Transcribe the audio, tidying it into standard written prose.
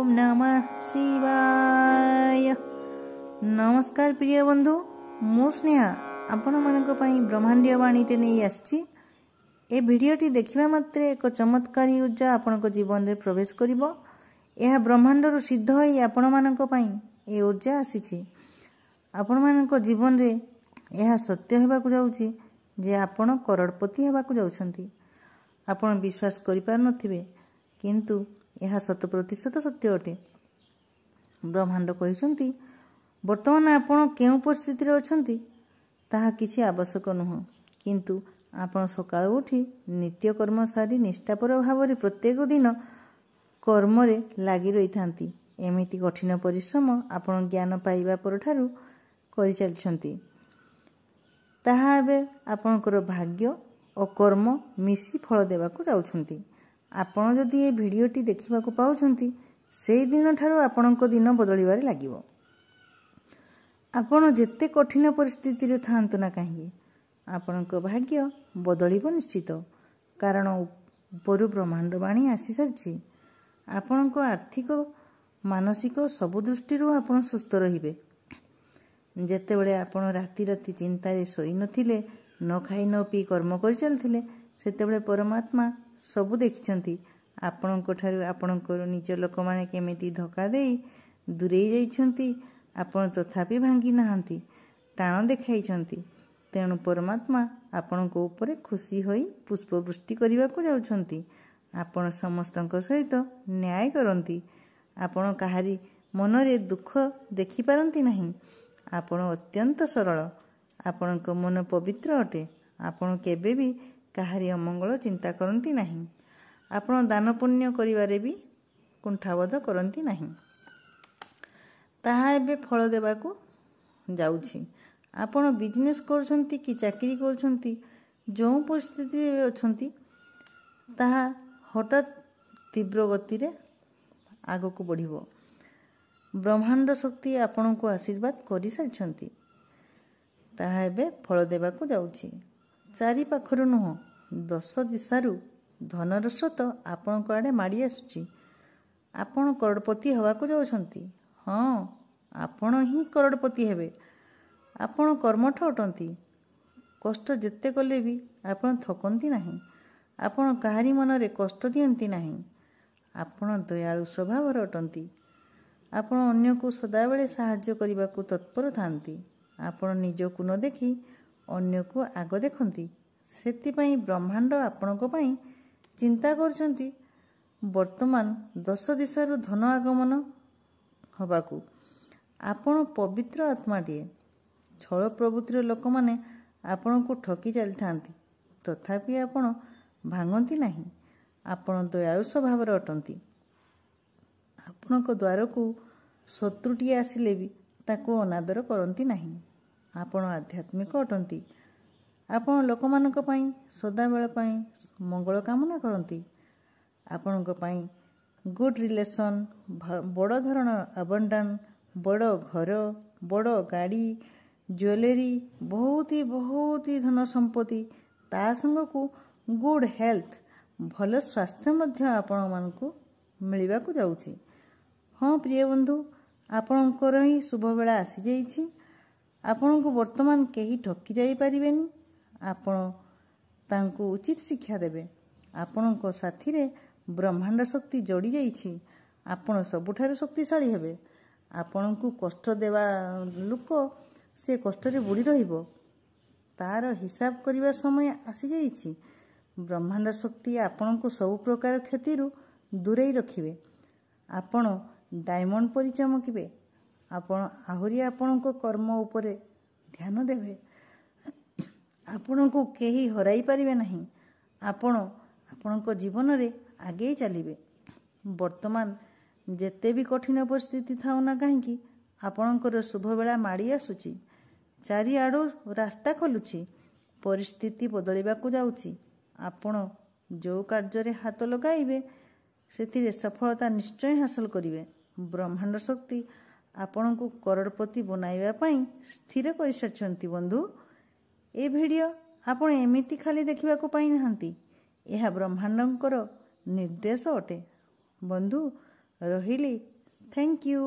ओम नमः शिवाय। नमस्कार प्रिय बंधु, मु स्नेहा आपण मानक पई ब्रह्मांडीय वाणीते नहीं आछि। ए भिडियोटी देखिबा मात्रे एक चमत्कारी ऊर्जा आपनक जीवन रे प्रवेश करिवो। यह ब्रह्मांडर सिद्ध होई आपण मानक पई ए ऊर्जा आसीछि। आपण मानक जीवन रे यह सत्य हेबा को जाउछि जे आपण करोड़पति हेबा को जाउछंती। आपण विश्वास करि पार नथिबे, किंतु यह 100% सत्य अटे। ब्रह्मांड कहिसंती वर्तमान आपण केउ परिस्थिति रे अछंती ताहा किछि आवश्यक नुह, किंतु आपण सकाळ उठी नित्य कर्म सारी निष्ठापर भाव रे प्रत्येक दिन कर्म रे लागि रहिथांती। एमिति कठिन परिश्रम आपण ज्ञान पाइबा पर ठारू करि चलछंती। ताहा एबे आपणकर भाग्य और कर्म मिसी फल देबाकू जाउछंती। आपण जदि ए भिडियोटी देखिबाकू पाउछंती सेई दिन ठारू आपणक दिन बदलिबारे लागिवो। आपण जेते कठिन परिस्थिति रे थांतु ना काहे आपणक भाग्य बदलिबो निश्चित, कारण उपरु ब्रह्मांड बाणी आसी सारछि। आपणक आर्थिक मानसिक सब दृष्टि आपण सुस्थ रहिबे। जेतेबेले आपण राति राति चिंता रे सोई नथिले, न खाई न पी कर्म कर चलथिले, सेतेबेले परमात्मा सबु देखिछंती। आपणक ठारू आपणकर निज लोक माने केमिति धोखा देई दूरेई जाइछंती, आपण तथापि भांगी नाहांती, टाण देखाइछंती। तेणु परमात्मा आपणक ऊपर खुशी होई पुष्पवृष्टि करिबाकू जाउछंती। आपण समस्तक सहित न्याय करंती। आपण काहारी मनरे दुख देखि पारंती नहीं। आपण अत्यंत सरल, आपणक मन पवित्र अटे। आपण केबे भी काहारी अमंगल चिंता करंती नहीं। आपण दान पुण्य करिवारे भी कुंठाबोध करंती नहीं। ताहा एबे फल देबाकू जाउछि। आपण बिजनेस करछंती कि चाकरी करछंती, जो परिस्थिति अछंती ताहा हठात तीव्र गति रे आगो को बढ़िबो। ब्रह्मांड शक्ति आपण को आशीर्वाद करि सारछंती। ताहा एबे फल देबाकू जाउछि। चारि पाखरु नुह 10 दिशारु धनर स्रोत आपण को आडे माडी आसुछि। आपण करोड़पति हवाकू जाउछंती। हाँ, आपण ही करोड़पति हेबे। आपण कर्मठ अटंती। कष्ट जेते कले भी आपण थकंती नहीं। आपण काहारी मनरे कष्ट दियंती नहीं। आपण दयालु स्वभावर अटंती। आपण अन्य को सदाबेले सहाय्य करिबाकू तत्पर थांती। आपण निजकू न देखी अन्य को आग देखंती। सेति पई ब्रह्मांड आपण को पई चिंता करछंती वर्तमान 10 दिशारु धन आगमन हबाकू। आपण पवित्र आत्माटिए। छल प्रवृत्तिर लोक माने आपण को ठकी चलथांती, तथापि आपण भांगंती नहीं। आपण दयालु स्वभावर अटंती। आपणक द्वार को शत्रुटी आसिले भी ताको अनादर करंती नहीं। आपण आध्यात्मिक अटंती। आपण लोकमानक पई सदाबेल पई मंगल कामना करंती। आपणक पई गुड रिलेशन, बड़ धरण अबंडान, बड़ घर, बड़ गाड़ी, ज्वेलरी, बहुत ही धन संपत्ति, ता संग को गुड हेल्थ, भल स्वास्थ्य मध्य आपण मानकू मिलिबा को जाउछि। हाँ प्रिय बंधु, आपणकर ही शुभ बेला आसी जाइछि। आपण को वर्तमान केही ठकी जाई परिबेनी। आपण तांको उचित शिक्षा देबे। आपणक साथी रे ब्रह्मांड शक्ति जोड़ी जाइछि। आपण सबुठारु शक्तिशाली हेबे। आपण को कष्ट देवा लोक से कष्ट रे बुड़ी रहिबो। तार हिसाब करिवा समय आसी जाइछि। ब्रह्मांड शक्ति आपण को सब प्रकार क्षति रु दूरेई रखिबे। आपण डायमंड परि चमकिबे। आपण आहुरी आपण को कर्म उपरे ध्यान देबे। आपण को केही हराई परिबे नहीं। आपण आपणक जीवन रे आगे चलिबे। वर्तमान जेते भी कठिन परिस्थिति थाउ ना काहेकि आपणकर शुभ बेला माड़ी आसुछि। चारि आडू रास्ता खोलुछि। परिस्थिति बदलिबाकू जाउछि। आपण जो कार्य रे हाथ लगाइबे सेतिरे सफलता निश्चय हासिल करिवे। ब्रह्मांड शक्ति आपण को करोड़पति बनाइबा पई स्थिर करि सारछंती। बंधु, ए भिडियो आपण एमिति खाली देखिबाकू पाई नाहंती। एहा ब्रह्मांडंकर निर्देश अटे। बंधु, रहिली थैंक यू।